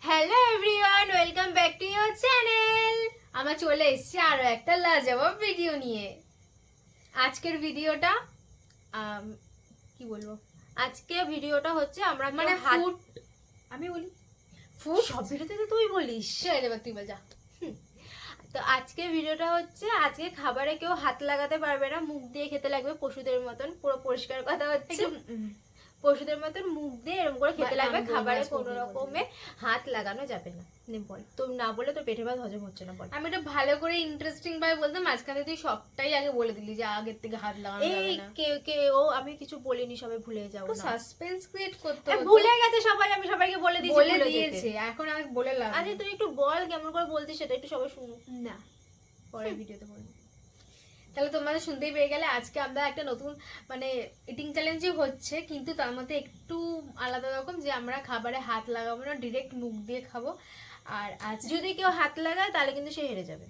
Hello everyone, welcome back to your channel. আমরা চলে এসেছি আরো একটা লাজবাব ভিডিও নিয়ে। আজকের ভিডিওটা কি বলবো, আজকে ভিডিওটা হচ্ছে আমরা মানে ফুড, আমি বলি ফুড, সব ভিডিওতে তো তুই বলিস। চলে যাবে, তুই বল যা। তো আজকে ভিডিওটা হচ্ছে আজকে খাবারে কেউ হাত লাগাতে পারবে না, মুখ দিয়ে খেতে লাগবে পশুদের মতন। পুরো পরিষ্কার কথা হচ্ছে পশুদের মতন মুখ দিয়ে এরকম করে খেতে লাগবে। খাবারে কোনো রকমে হাত লাগানো যাবে না। বল, তো না বলে তো পেটের ভাত হজম হচ্ছে না। বল, আমি এটা ভালো করে ইন্টারেস্টিং ভাবে বলতাম, মাঝখানে তুই সবটাই আগে বলে দিলি যে আগের থেকে হাত লাগানো যাবে এই না। ও আমি কিছু বলিনি, সবাই ভুলে যাও না। সাসপেন্স ক্রিয়েট করতে ভুলে গেছে সবাই, আমি সবাইকে বলে দিয়েছে, এখন আমি বলে লাভ। আরে তুই একটু বল কেমন করে বলছিস সেটা একটু সবাই শুনুক। না, পরের ভিডিওতে বলবো। তাহলে তোমাদের শুনতেই পেয়ে গেলে, আজকে আমরা একটা নতুন মানে ইটিং চ্যালেঞ্জই হচ্ছে, কিন্তু তার মধ্যে একটু আলাদা রকম, যে আমরা খাবারে হাত লাগাবো না, ডিরেক্ট মুখ দিয়ে খাবো। আর আজ যদি কেউ হাত লাগায় তাহলে কিন্তু সে হেরে যাবে।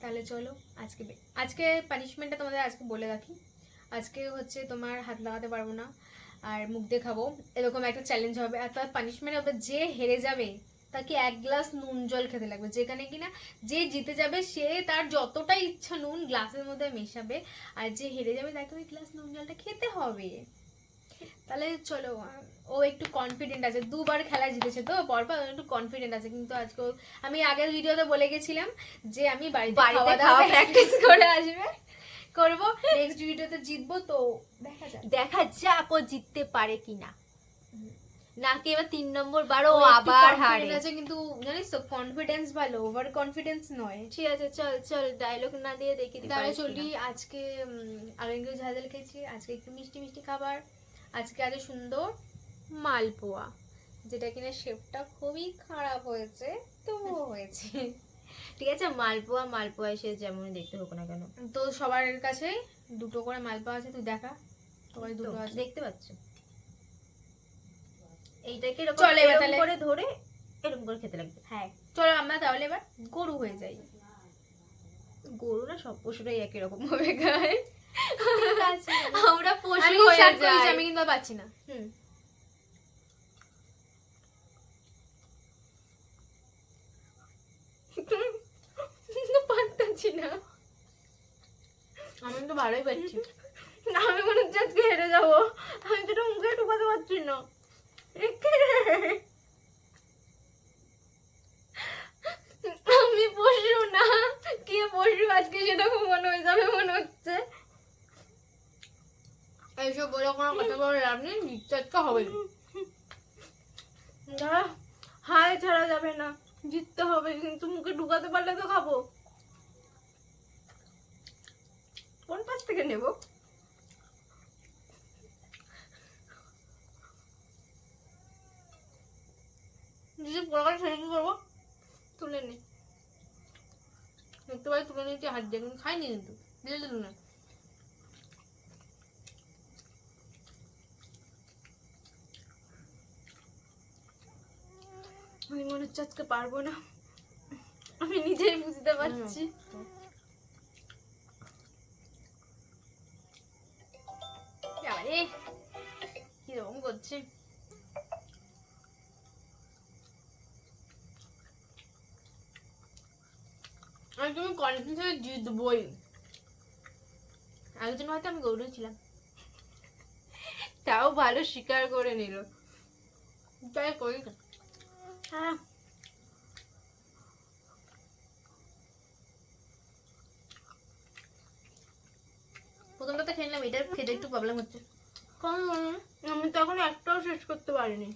তাহলে চলো আজকে পানিশমেন্টটা তোমাদের আজকে বলে রাখি। আজকে হচ্ছে তোমার হাত লাগাতে পারবো না আর মুখ দিয়ে খাবো, এরকম একটা চ্যালেঞ্জ হবে। আর তার পানিশমেন্ট হবে, যে হেরে যাবে তাকে 1 গ্লাস নুন জল খেতে লাগবে, যেখানে কিনা যে জিতে যাবে সে তার যতটা ইচ্ছা নুন গ্লাসের মধ্যে মেশাবে, আর যে হেরে যাবে তাকে ওই গ্লাস নুন জলটা খেতে হবে। তাহলে চলো, ও একটু কনফিডেন্ট আছে, 2বার খেলায় জিতেছে তো পরপর, একটু কনফিডেন্ট আছে। কিন্তু আজকে আমি আগের ভিডিওতে বলে গেছিলাম যে আমি বাড়িতে খাওয়া প্র্যাকটিস করে আসবে করবো, নেক্সট ভিডিওতে জিতবো। তো দেখা যাক ও জিততে পারে কিনা, নাকি এবার 3 নম্বর বারও আবার হারে আছে। কিন্তু জানিস তো, কনফিডেন্স ভালো, ওভার কনফিডেন্স নয়। ঠিক আছে, চল চল ডায়লগ না দিয়ে দেখি তাহলে চলি। আজকে আগের কেউ ঝাল ঝাল খেয়েছি, আজকে একটু মিষ্টি মিষ্টি খাবার। আজকে আছে সুন্দর মালপোয়া, যেটা কিনা শেপটা খুবই খারাপ হয়েছে, তবুও হয়েছে। ঠিক আছে, মালপোয়া এসে যেমন দেখতে হোক না কেন। তো সবার কাছে 2টো করে মালপোয়া আছে, তুই দেখা। সবাই 2টো আছে, দেখতে পাচ্ছ। এইটাকে চলে এরকম করে ধরে এরকম করে খেতে লাগবে। হ্যাঁ চলো, আমরা তাহলে এবার গরু হয়ে যাই। গরু না, সব পশুরাই একই রকম ভাবে খায়। আমরা পশু আমি হয়ে যাই। আমি কিন্তু পাচ্ছি না। পারতাছি না, আমি তো ভালোই পাচ্ছি। আমি মনে হচ্ছে আজকে হেরে যাবো। আমি তো মুখে ঢুকাতে পারছি না। আমি পশু না, কে পশু আজকে সেটা মনে হয়ে যাবে মনে হচ্ছে। এইসব বলে কোনো কথা বলে লাভ নেই, জিততে হবে। হাল ছাড়া যাবে না, জিততে হবে। কিন্তু মুখে ঢুকাতে পারলে তো খাবো। কোন পাশ থেকে নেব? যদি পড়াটা ছেড়ে কি করবো? তুলে নি, দেখতে পাই তুলে নিয়েছি হাত দিয়ে, কিন্তু খাইনি, কিন্তু দিলে দিল না। আমি মনে হচ্ছে আজকে পারবো না, আমি নিজেই বুঝতে পারছি। আরে কিরকম করছে। আর তুমি কনফিডেন্স হয়ে জিতবই। একজন হয়তো আমি গৌরব ছিলাম, তাও ভালো স্বীকার করে নিল। তাই করি। হ্যাঁ, প্রথমটা খেয়ে নিলাম, এটা খেতে একটু প্রবলেম হচ্ছে। আমি তো এখন একটাও শেষ করতে পারিনি।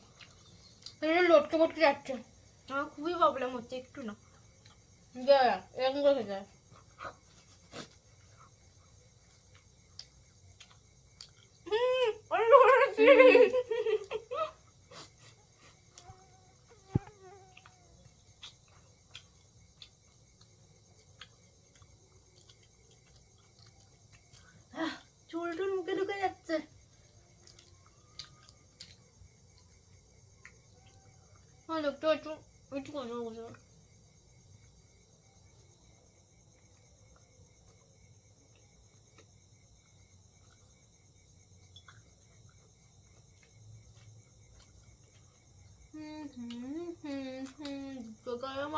এটা লটকে পটকে যাচ্ছে, আমার খুবই প্রবলেম হচ্ছে, একটু না। এরকম করে খেতে হয়। চুল টুল মুখে ঢুকে যাচ্ছে। লোকটা একটু একটু কথা বলতে হবে।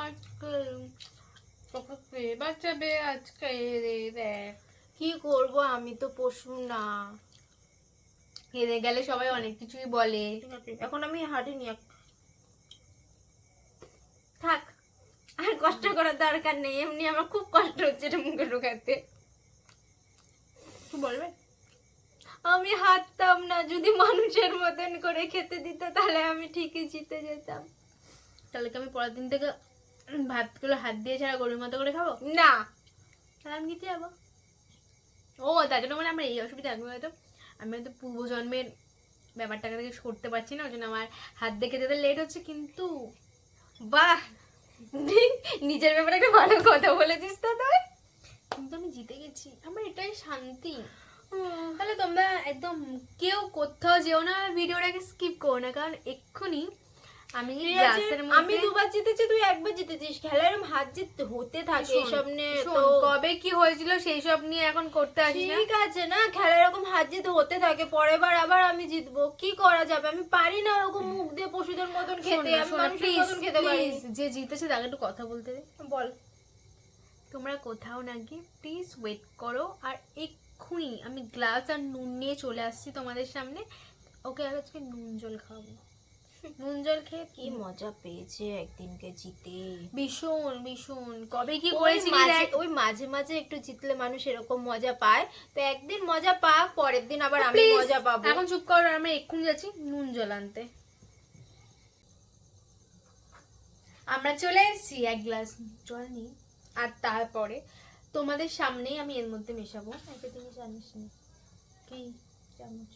আজকে তোকে কে বাঁচাবে আজকে রে দেখ। কি করব, আমি তো পশু না। হেরে গেলে সবাই অনেক কিছুই বলে। ঠিক আছে, এখন আমি হাঁটিনি। থাক, আর কষ্ট করার দরকার নেই, এমনি আমার খুব কষ্ট হচ্ছে এটা মুখে ঢোকাতে। তুই বলবে আমি হাঁটতাম না, যদি মানুষের মতন করে খেতে দিত তাহলে আমি ঠিকই জিতে যেতাম। তাহলে কি আমি পরের দিন থেকে ভাতগুলো হাত দিয়ে ছাড়া গরুর মতো করে খাবো? না, তাহলে আমি দিতে যাবো। ও তার জন্য মানে আমার এই অসুবিধা থাকবে হয়তো। আমি হয়তো পূর্বজন্মের ব্যাপারটাকে থেকে করতে পারছি না, ওই জন্য আমার হাত দেখে যেতে লেট হচ্ছে। কিন্তু বাহ, নিজের ব্যাপারে একটা ভালো কথা বলেছিস তো তুই। কিন্তু আমি জিতে গেছি, আমার এটাই শান্তি। তাহলে তোমরা একদম কেউ কোথাও যেও না, ভিডিওটাকে স্কিপ করো না, কারণ এক্ষুনি আমি গ্লাসের আমি মধ্যে দুবার জিতেছি, তুই একবার জিতেছিস। খেলা এরকম হাত জিত হতে থাকে, শোন, এসব নিয়ে শোন, তো কবে কি হয়েছিল সেই সব নিয়ে এখন করতে আসিস না। ঠিক আছে না, খেলা এরকম হাত জিত হতে থাকে, পরের বার আবার আমি জিতবো। কি করা যাবে, আমি পারি না ওরকম মুখ দিয়ে পশুদের মতন খেতে, আমি মানুষের মতন খেতে পারি। যে জিতেছে তাকে একটু কথা বলতে দে। বল। তোমরা কোথাও না গিয়ে প্লিজ ওয়েট করো, আর এক্ষুনি আমি গ্লাস আর নুন নিয়ে চলে আসছি তোমাদের সামনে। ওকে, আর আজকে নুন জল খাবো। নুন জল খেয়ে কি মজা পেয়েছে একদিনকে জিতে। ভীষণ ভীষণ। কবে কি ওই করেছিলি দেখ। ওই মাঝে মাঝে একটু জিতলে মানুষ এরকম মজা পায়, তো একদিন মজা পাক, পরের দিন আবার আমি Please, মজা পাবো। এখন চুপ কর, আমরা এক্ষুনি যাচ্ছি নুন জল আনতে। আমরা চলে এসেছি, এক গ্লাস জল নিই, আর তারপরে তোমাদের সামনেই আমি এর মধ্যে মেশাবো একটা জিনিস জানিস না, কি। চামচ।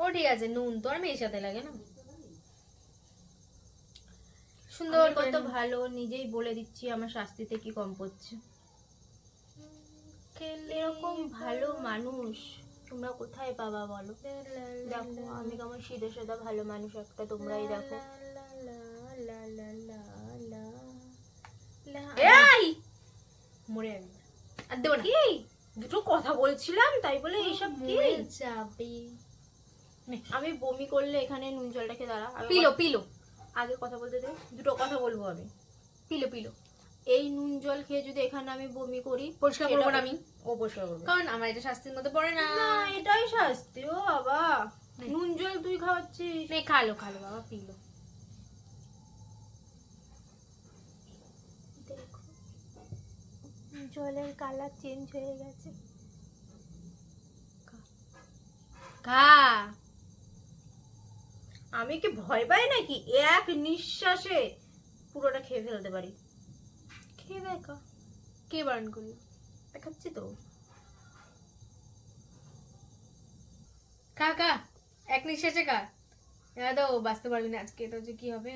ও ঠিক আছে, নুন তো আর মেশাতে লাগে না। সুন্দর সুন্দর করে কত ভালো, নিজেই বলে দিচ্ছি আমার শাস্তিতে কি কম পড়ছে। এরকম ভালো মানুষ তোমরা কোথায় পাবা বলো? দেখো আমি কেমন সিধে সাদা ভালো মানুষ একটা, তোমরাই দেখো। এই মরে যাবে আর দেবো না। কি দুটো কথা বলছিলাম তাই বলে এইসব কি? মরে যাবে। আমি বমি করলে এখানে নুন জলটা খেয়ে দাঁড়া, পিলো পিলো আগে কথা বলতে দে, দুটো কথা বলবো আমি। Pillow pillow. এই নুন জল খেয়ে যদি এখানে আমি বমি করি, পরিষ্কার করবো না আমি, ও পরিষ্কার করবো। কারণ আমার এটা শাস্তির মধ্যে পড়ে না। না এটাই শাস্তি। ও বাবা, নুন জল তুই খাওয়াচ্ছিস? নে খালো খালো বাবা, পিলো। দেখো জলের কালার চেঞ্জ হয়ে গেছে। খা। আমি কি ভয় পাই নাকি? এক নিঃশ্বাসে পুরোটা খেয়ে ফেলতে পারি। খেয়ে দেখা, কে বারণ করলো? দেখাচ্ছি তো। খা খা, এক নিঃশ্বাসে খা। এবার তো বাঁচতে পারবি না আজকে, তো যে কি হবে।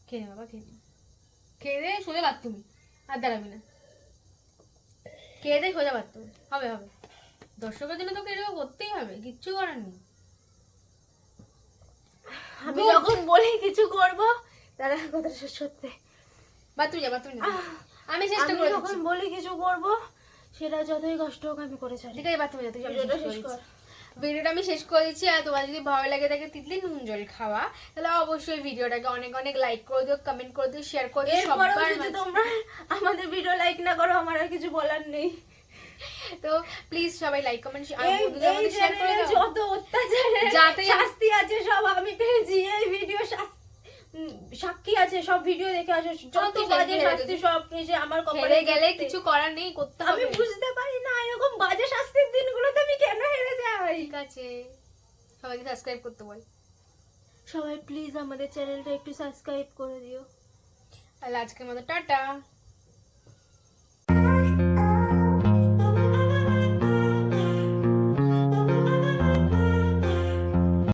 খেয়ে নে বাবা, খেয়ে নে। খেয়ে দে সোজা বাথরুমে, আর দাঁড়াবি না। খেয়ে দে সোজা বাথরুমে, হবে হবে। দর্শকের জন্য তোকে এরকম করতেই হবে, কিচ্ছু করার নেই। আমি যখন বলি কিছু করব, তারা কথা শেষ করতে। বাথরুমে যা, বাথরুমে যা। আমি চেষ্টা করে যখন বলি কিছু করব, সেটা যতই কষ্ট হোক আমি করে ছাড়ি। ঠিক আছে, বাথরুমে যা, তুই ভিডিওটা শেষ কর। ভিডিওটা আমি শেষ করে দিচ্ছি। আর তোমার যদি ভালো লাগে থাকে তিতলি নুন জল খাওয়া, তাহলে অবশ্যই ভিডিওটাকে অনেক অনেক লাইক করে দিও, কমেন্ট করে দিও, শেয়ার করে দিও। এরপরেও সবার যদি তোমরা আমাদের ভিডিও লাইক না করো, আমার আর কিছু বলার নেই। তো প্লিজ সবাই লাইক কমেন্ট এই শেয়ার করে চ্যানেলে দাও। যত অত্যাচারের যাতে শাস্তি আছে সব আমি পেয়েছি। এই ভিডিও সাক্ষী আছে, সব ভিডিও দেখে আসো, যত ঠিক আছে, বাজে হেরে শাস্তি সব এসে আমার কপালে হেরে গেলে জুটতে। কিছু করার নেই, করতে আমি হবে। বুঝতে পারি না এরকম বাজে শাস্তির দিনগুলোতে আমি কেন হেরে যাই। ঠিক আছে, সবাইকে সাবস্ক্রাইব করতে বল। সবাই প্লিজ আমাদের চ্যানেলটা একটু সাবস্ক্রাইব করে দিও। তাহলে আজকের মতো টাটা।